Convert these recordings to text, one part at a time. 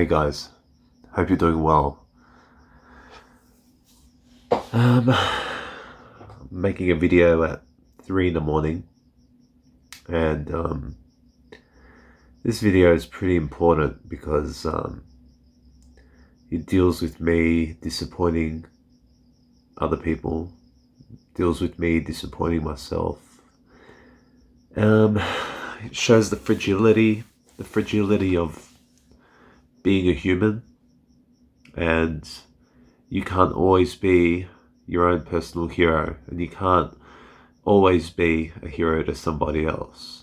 Hey guys, hope you're doing well. I'm making a video at 3 in the morning, and this video is pretty important because it deals with me disappointing other people, deals with me disappointing myself. It shows the fragility of being a human, and you can't always be your own personal hero, and you can't always be a hero to somebody else,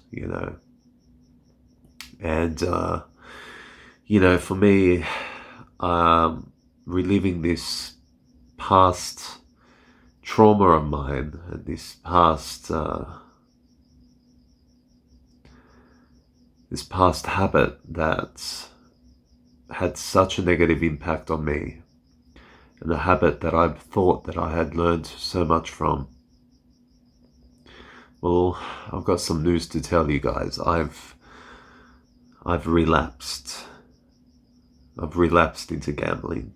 And, for me, reliving this past trauma of mine and this past habit that had such a negative impact on me, and a habit that I thought that I had learned so much from. Well, I've got some news to tell you guys. I've relapsed. I've relapsed into gambling.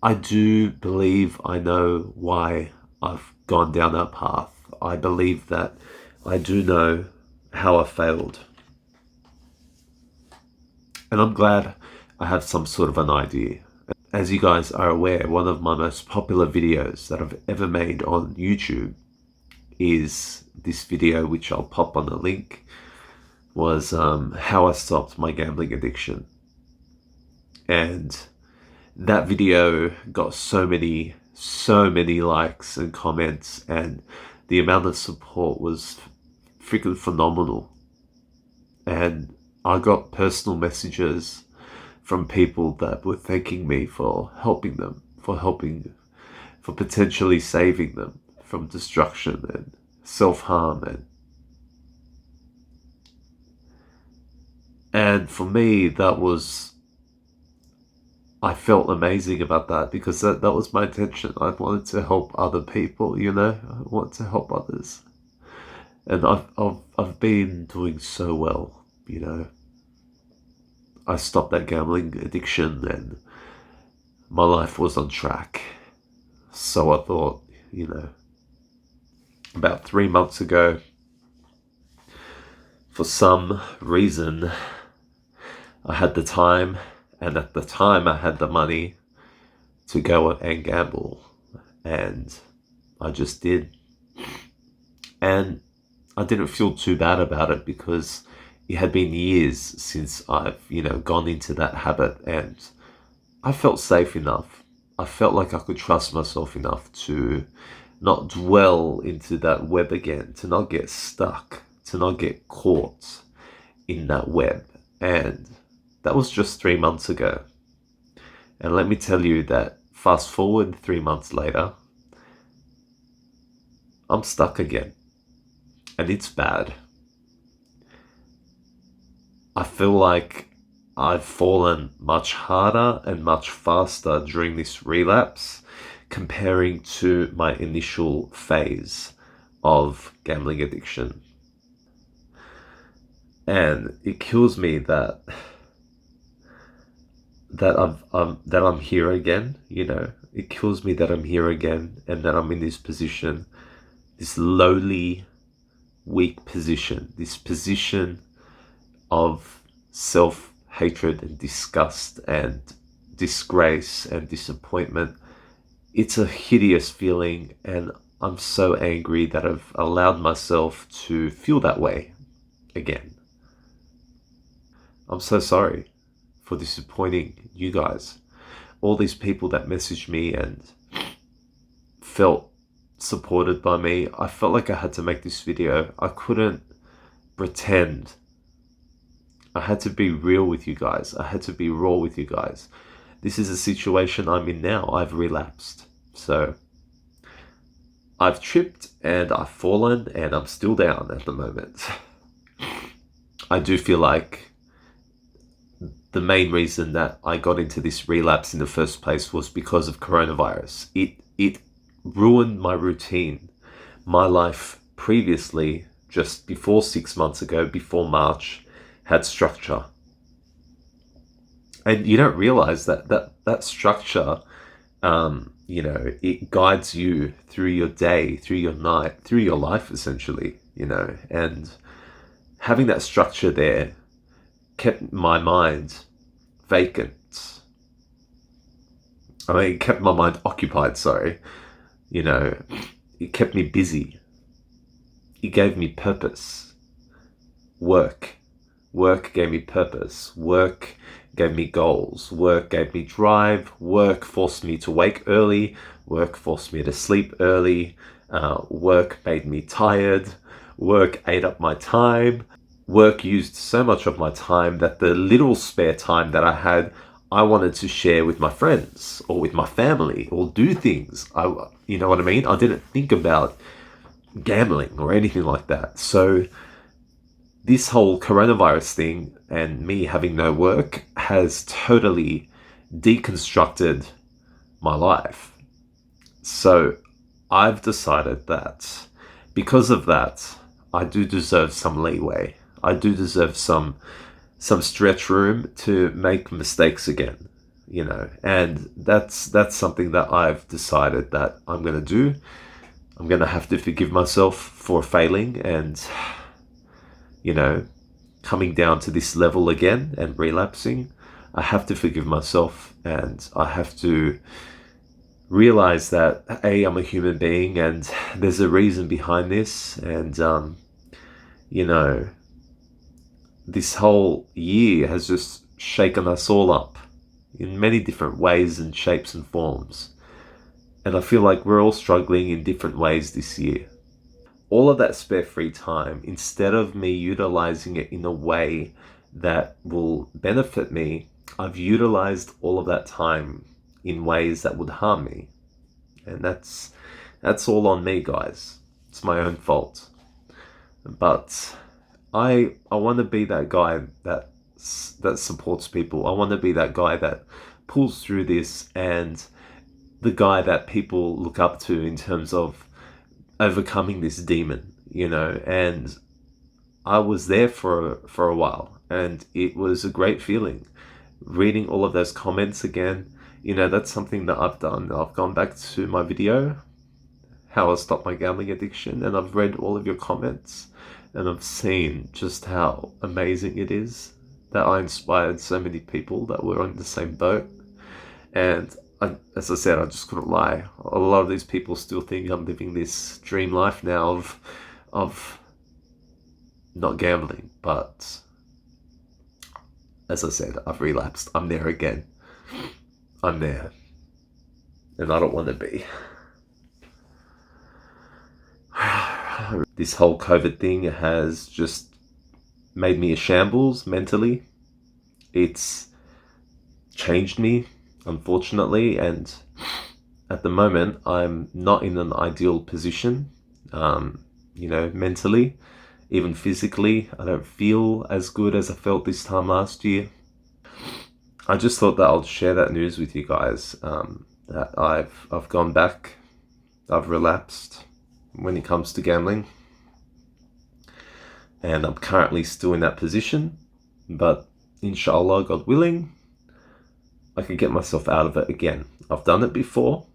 I do believe I know why I've gone down that path. I believe that I do know how I failed. And I'm glad I have some sort of an idea. As you guys are aware, one of my most popular videos that I've ever made on YouTube is this video, which I'll pop on the link, was how I stopped my gambling addiction. And that video got so many likes and comments, and the amount of support was freaking phenomenal. And I got personal messages from people that were thanking me for helping them, for potentially saving them from destruction and self-harm. And for me, I felt amazing about that, because that was my intention. I wanted to help other people, I wanted to help others. And I've been doing so well, I stopped that gambling addiction and my life was on track. So I thought, about 3 months ago, for some reason, I had the time, and at the time I had the money to go and gamble, and I just did. And I didn't feel too bad about it, because it had been years since I've, gone into that habit, and I felt safe enough. I felt like I could trust myself enough to not dwell into that web again, to not get stuck, to not get caught in that web. And that was just 3 months ago. And let me tell you that fast forward 3 months later, I'm stuck again. And it's bad. I feel like I've fallen much harder and much faster during this relapse, comparing to my initial phase of gambling addiction. And it kills me that I'm here again, It kills me that I'm here again, and that I'm in this position, this lowly, weak position, this position of self-hatred and disgust and disgrace and disappointment. It's a hideous feeling, and I'm so angry that I've allowed myself to feel that way again. I'm so sorry for disappointing you guys. All these people that messaged me and felt supported by me. I felt like I had to make this video. I couldn't pretend. I had to be real with you guys. I had to be raw with you guys. This is a situation I'm in now. I've relapsed. So I've tripped and I've fallen, and I'm still down at the moment. I do feel like the main reason that I got into this relapse in the first place was because of coronavirus. It ruined my routine. My life previously, just before 6 months ago, before March, had structure. And you don't realize that structure, it guides you through your day, through your night, through your life, essentially, and having that structure there kept my mind vacant. I mean, it kept my mind occupied, sorry. It kept me busy. It gave me purpose. Work. Work gave me purpose. Work gave me goals. Work gave me drive. Work forced me to wake early. Work forced me to sleep early. Work made me tired. Work ate up my time. Work used so much of my time that the little spare time that I had, I wanted to share with my friends or with my family or do things. You know what I mean? I didn't think about gambling or anything like that. So this whole coronavirus thing and me having no work has totally deconstructed my life. So I've decided that because of that, I do deserve some leeway. I do deserve some stretch room to make mistakes again, and that's something that I've decided that I'm going to do. I'm going to have to forgive myself for failing and, coming down to this level again and relapsing. I have to forgive myself, and I have to realize that, I'm a human being and there's a reason behind this. And, this whole year has just shaken us all up in many different ways and shapes and forms. And I feel like we're all struggling in different ways this year. All of that spare free time, instead of me utilizing it in a way that will benefit me, I've utilized all of that time in ways that would harm me. And that's all on me, guys. It's my own fault. But I want to be that guy that supports people. I want to be that guy that pulls through this, and the guy that people look up to in terms of overcoming this demon, and I was there for a while, and it was a great feeling reading all of those comments again. That's something that I've done. I've gone back to my video, how I stopped my gambling addiction, and I've read all of your comments, and I've seen just how amazing it is that I inspired so many people that were on the same boat. And as I said, I just couldn't lie. A lot of these people still think I'm living this dream life now of not gambling. But as I said, I've relapsed. I'm there again. I'm there. And I don't want to be. This whole COVID thing has just made me a shambles mentally. It's changed me, unfortunately, and at the moment I'm not in an ideal position, mentally, even physically. I don't feel as good as I felt this time last year. I just thought that I'll share that news with you guys, that I've gone back, I've relapsed when it comes to gambling, and I'm currently still in that position, but inshallah, God willing, I can get myself out of it again. I've done it before,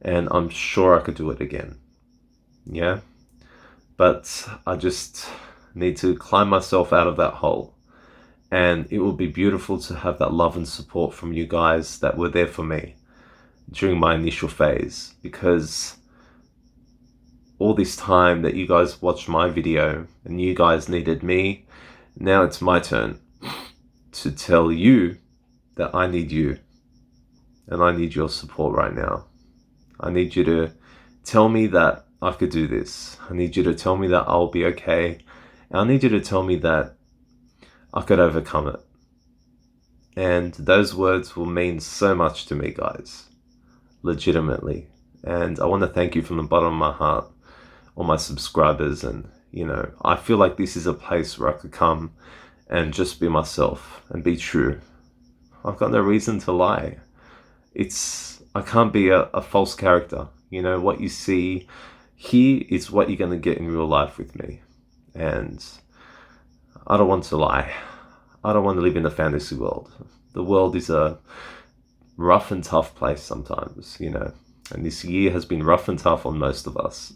and I'm sure I could do it again. Yeah, but I just need to climb myself out of that hole, and it will be beautiful to have that love and support from you guys that were there for me during my initial phase, because all this time that you guys watched my video and you guys needed me, now it's my turn to tell you that I need you, and I need your support right now. I need you to tell me that I could do this. I need you to tell me that I'll be okay. And I need you to tell me that I could overcome it. And those words will mean so much to me, guys. Legitimately. And I want to thank you from the bottom of my heart, all my subscribers. And, I feel like this is a place where I could come and just be myself and be true. I've got no reason to lie. I can't be a false character. What you see here is what you're going to get in real life with me. And I don't want to lie. I don't want to live in a fantasy world. The world is a rough and tough place sometimes, and this year has been rough and tough on most of us.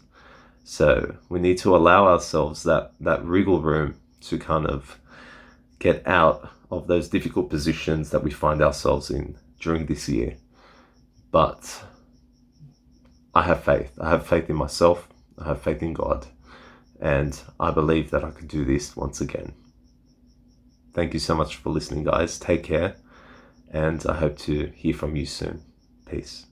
So we need to allow ourselves that wriggle room to kind of get out of those difficult positions that we find ourselves in during this year. But I have faith. I have faith in myself. I have faith in God. And I believe that I can do this once again. Thank you so much for listening, guys. Take care. And I hope to hear from you soon. Peace.